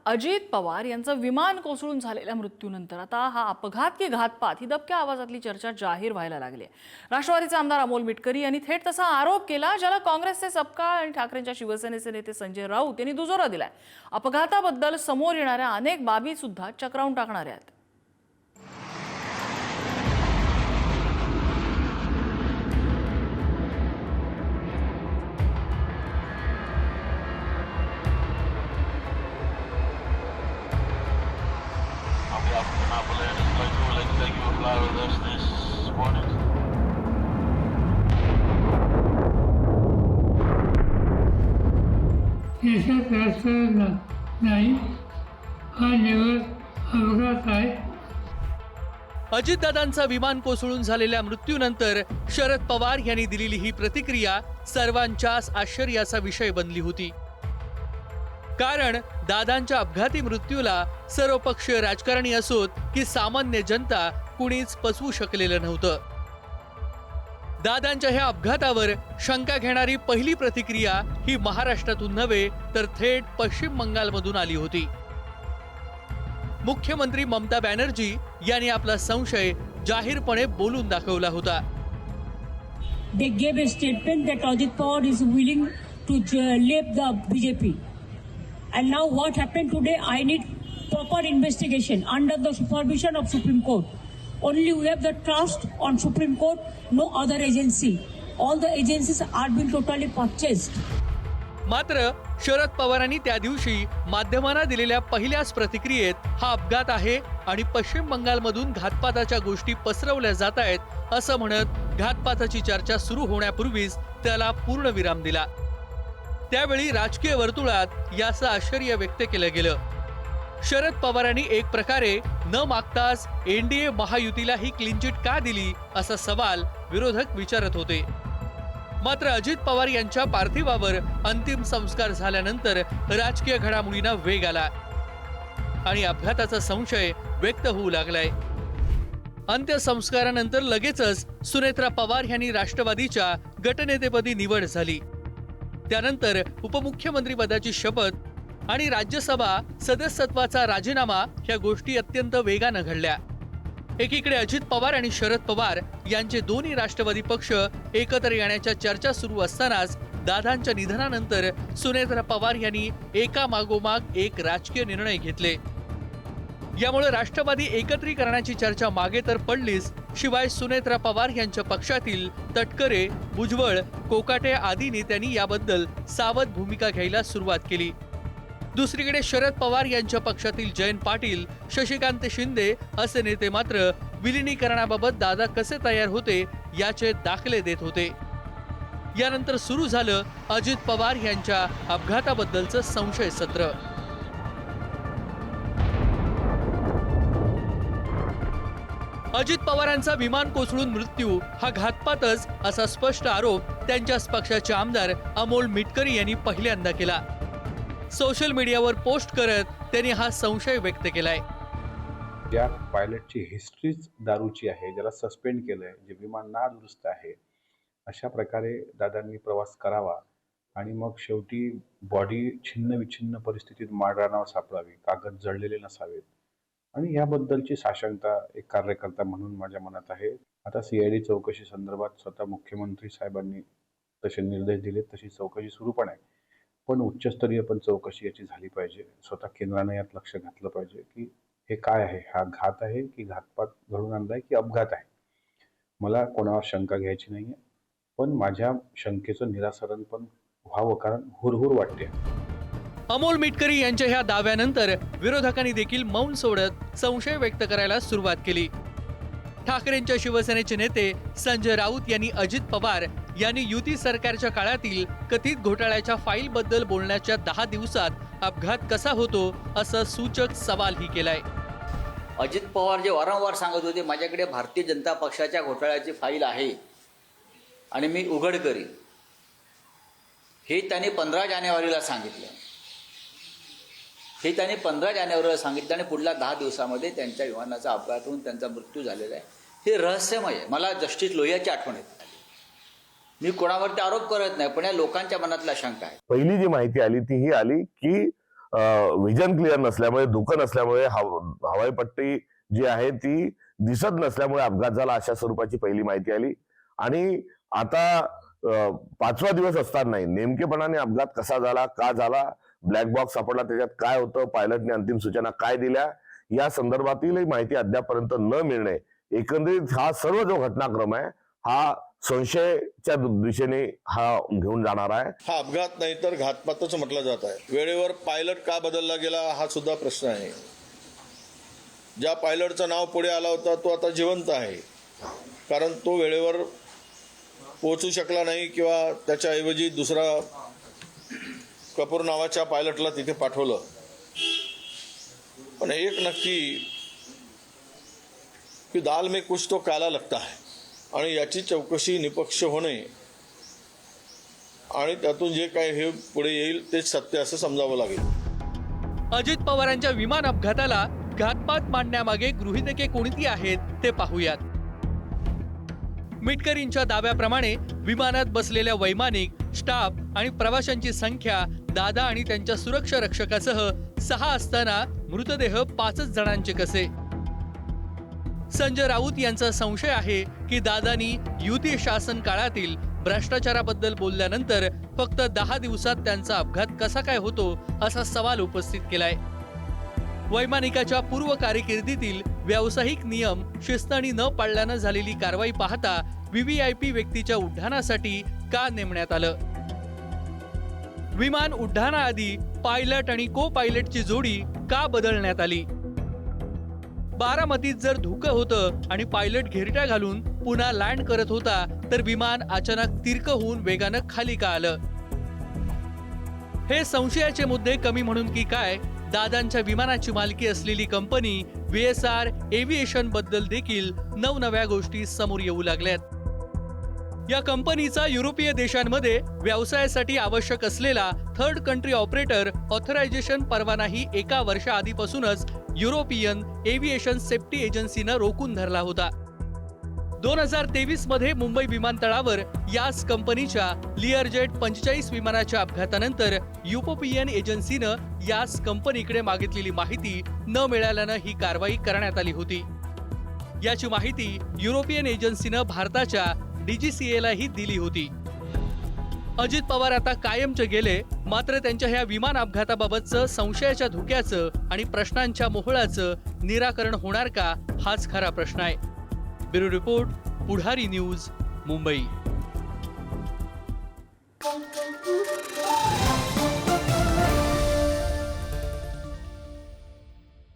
अजित पवार यांचं विमान कोसळून झालेल्या मृत्यूनंतर आता हा अपघात की घातपात ही दबक्या आवाजातली चर्चा जाहीर व्हायला लागली आहे। राष्ट्रवादीचे आमदार अमोल मिटकरी यांनी थेट तसा आरोप केला, ज्याला काँग्रेसचे सपकाळ आणि ठाकरेंच्या शिवसेनेचे नेते संजय राऊत यांनी दुजोरा दिलाय। अपघाताबद्दल समोर येणाऱ्या अनेक बाबी सुद्धा चक्रावून टाकणाऱ्या आहेत। देशात राजकारण नाही, हा निवड अपघात आहे। अजितदादांचा विमान कोसळून झालेल्या मृत्यूनंतर शरद पवार यांनी दिलेली ही प्रतिक्रिया सर्वांच्याच आश्चर्याचा विषय बनली होती। कारण दादांच्या अपघाती मृत्यूला सर्वपक्षीय राजकारणी असोत की सामान्य जनता कुणीच पचवू शकलेलं नव्हतं। दादांच्या ह्या अपघातावर शंका घेणारी पहिली प्रतिक्रिया ही महाराष्ट्रातून नव्हे तर थेट पश्चिम बंगालमधून आली होती। मुख्यमंत्री ममता बॅनर्जी यांनी आपला संशय जाहीरपणे बोलून दाखवला होता। They gave a statement that Ajit Pawar is willing to leave the BJP. And now what happened today? I need proper investigation under the supervision of Supreme Court. Only we have the trust on Supreme Court, no other agency. All the agencies are being totally purchased. मात्र शरद पवारांनी त्या दिवशी माध्यमांना दिलेल्या पहिल्याच प्रतिक्रियेत हा अपघात आहे आणि पश्चिम बंगालमधून घातपाताच्या गोष्टी पसरवल्या जात आहेत असं म्हणत घातपाताची चर्चा सुरू होण्यापूर्वीच त्याला पूर्णविराम दिला। त्यावेळी राजकीय वर्तुळात याचं आश्चर्य व्यक्त केलं गेलं। शरद पवारांनी एक प्रकारे न मागताच एनडीए महायुतीला ही क्लीन चिट का दिली असा सवाल विरोधक विचारत होते। मात्र अजित पवार यांच्या पार्थिवावर अंतिम संस्कार झाल्यानंतर राजकीय घडामोडींना वेग आला आणि अपघाताचा संशय व्यक्त होऊ लागलाय। अंत्यसंस्कारानंतर लगेचच सुनेत्रा पवार यांनी राष्ट्रवादीच्या गटनेतेपदी निवड झाली। त्यानंतर उपमुख्यमंत्रीपदाची शपथ आणि राज्यसभा सदस्यत्वाचा राजीनामा ह्या गोष्टी अत्यंत वेगानं घडल्या। एकीकडे अजित पवार आणि शरद पवार यांचे दोन्ही राष्ट्रवादी पक्ष एकत्र येण्याच्या चर्चा सुरू असतानाच दादांच्या निधनानंतर सुनेत्रा पवार यांनी एकामागोमाग एक राजकीय निर्णय घेतले। यामुळे राष्ट्रवादी एकत्रीकरणाची चर्चा मागे तर पडलीच, शिवाय सुनेत्रा पवार यांच्या पक्षातील तटकरे, भुजबळ, कोकाटे आदी नेत्यांनी याबद्दल सावध भूमिका घ्यायला सुरुवात केली। दुसरीकडे शरद पवार यांच्या पक्षातील जयंत पाटील, शशिकांत शिंदे असे नेते मात्र विलिनीकरणाबाबत दादा कसे तयार होते याचे दाखले देत होते। यानंतर सुरू झालं अजित पवार यांच्या अपघाताबद्दलचं संशय सत्र। अजित पवारांचा विमान कोसळून मृत्यू हा घातपातच असा स्पष्ट आरोप त्यांच्याच पक्षाचे आमदार अमोल मिटकरी यांनी पहिल्यांदा केला। सोशल मीडियावर पोस्ट करत त्यांनी हा संशय व्यक्त केलाय। या पायलटची हिस्ट्रीच दारूची आहे, ज्याला सस्पेंड केलंय, जे विमान नादुरुस्त आहे, अशा प्रकारे दादांनी प्रवास करावा आणि मग शेवटी बॉडी छिन्न विछिन्न परिस्थितीत माळरानावर सापडावी, कागद जळलेले नसावेत आणि याबद्दलची साशंकता एक कार्यकर्ता म्हणून माझ्या मनात आहे। आता CID चौकशी संदर्भात स्वतः मुख्यमंत्री साहेबांनी तसे निर्देश दिले, तशी चौकशी सुरू पण आहे, पण उच्चस्तरीय पण चौकशी याची झाली पाहिजे। स्वतः केंद्राने यात लक्ष घातलं पाहिजे की हे काय आहे, हा घात आहे की घातपात घडून आणलाय की अपघात आहे। मला कोणावर शंका घ्यायची नाहीये, पण माझ्या शंकेचं निराकरण पण व्हावं, कारण हुरहुर वाटते। अमोल मिटकरी यांच्या ह्या दाव्यानंतर विरोधकांनी देखील मौन सोडत संशय व्यक्त करायला सुरुवात केली। ठाकरेंच्या शिवसेनेचे नेते संजय राऊत यांनी अजित पवार यांनी युती सरकारच्या काळातील कथित घोटाळ्याच्या फाईलबद्दल बोलण्याच्या 10 दिवसात अपघात कसा होतो असा सूचक सवालही केलाय। अजित पवार जे वारंवार सांगत होते माझ्याकडे भारतीय जनता पक्षाच्या घोटाळ्याची फाईल आहे आणि मी उघड करीन, हे त्यांनी 15 जानेवारीला सांगितलं। हे त्यांनी 15 जानेवारीला सांगितलं आणि पुढल्या 10 दिवसामध्ये त्यांच्या विमानाचा अपघात होऊन त्यांचा मृत्यू झालेला आहे। हे रहस्यमय आहे। मला जस्टिस लोहियाची आठवण येते। मी कोणावरती आरोप करत नाही, पण या लोकांच्या मनातला शंका आहे। पहिली जी माहिती आली ती ही आली की व्हिजन क्लिअर नसल्यामुळे, धुकं नसल्यामुळे, हवाई पट्टी जी आहे ती दिसत नसल्यामुळे अपघात झाला, अशा स्वरूपाची पहिली माहिती आली. आणि आता 5वा दिवस असतानाही नेमकेपणाने अपघात कसा झाला, का झाला, ब्लॅक बॉक्स सापडला, त्याच्यात काय होतं, पायलटने अंतिम सूचना काय दिल्या, या संदर्भातीलही माहिती अद्यापर्यंत न मिळणे, एकंदरीत हा सर्व जो घटनाक्रम आहे हा संशयाच्या दिशेने हा घेऊन जाणार आहे. हा अपघात नाही तर घातपातच म्हटलं जात आहे. वेळेवर पायलट का बदलला गेला हा सुद्धा प्रश्न आहे. ज्या पायलटचं नाव पुढे आला होता तो आता जिवंत आहे, कारण तो वेळेवर पोहोचू शकला नाही किंवा त्याच्याऐवजी दुसरा कपूर नावाच्या पायलटला तिथे पाठवलं. पण एक नक्की की दाल में कुछ तो काला लगता है, आणि याची चौकशी निपक्ष होणे आणि त्यातून जे काय हे पुढे येईल तेच सत्य असं समजावं लागेल. अजित पवारांच्या विमान अपघाताला घातपात मांडण्यामागे गृहीतके कोणती आहेत ते पाहूयात. मिटकरींच्या दाव्याप्रमाणे विमानात बसलेल्या वैमानिक, स्टाफ आणि प्रवाशांची संख्या दादा आणि त्यांच्या सुरक्षा रक्षकासह 6 असताना मृतदेह 5च जणांचे कसे? संजय राऊत यांचा संशय आहे की दादांनी युती शासन काळातील भ्रष्टाचाराबद्दल बोलल्यानंतर फक्त 10 दिवसात त्यांचा अपघात कसा काय होतो असा सवाल उपस्थित केलाय. वैमानिकाच्या पूर्व कारकिर्दीतील व्यावसायिक नियम शिस्तानी न पाळल्यानं झालेली कारवाई पाहता व्हीव्हीआयपी व्यक्तीच्या उड्डाणासाठी का नेमण्यात आलं? विमान उड्डाणाआधी पायलट आणि को पायलटची जोडी का बदलण्यात आली? बारामतीत जर धुकं होतं आणि पायलट घेरट्या घालून पुन्हा लँड करत होता तर विमान अचानक तिरकं होऊन वेगानं खाली का आलं? हे संशयाचे मुद्दे कमी म्हणून की काय दादांच्या विमानाची मालकी असलेली कंपनी VSR एव्हिएशन बद्दल देखील नवनव्या गोष्टी समोर येऊ लागल्यात. या कंपनीचा युरोपीय देशांमध्ये व्यवसायासाठी आवश्यक असलेला थर्ड कंट्री ऑपरेटर ऑथरायझेशन परवानाही 1 वर्षाआधीपासूनच युरोपियन एव्हिएशन सेफ्टी एजन्सीनं रोखून धरला होता. 2023 मध्ये मुंबई विमानतळावर याच कंपनीच्या लिअरजेट 45 विमानाच्या अपघातानंतर युरोपियन एजन्सीनं याच कंपनीकडे मागितलेली माहिती न मिळाल्यानं ही कारवाई करण्यात आली होती. याची माहिती युरोपियन एजन्सीनं भारताच्या DGCAलाही दिली होती. अजित पवार आता कायमचे गेले, मात्र त्यांच्या ह्या विमान अपघाताबाबतचं संशयाच्या धुक्याचं आणि प्रश्नांच्या मोहळाचं निराकरण होणार का हाच खरा प्रश्न आहे. ब्युरो रिपोर्ट, पुढारी न्यूज, मुंबई.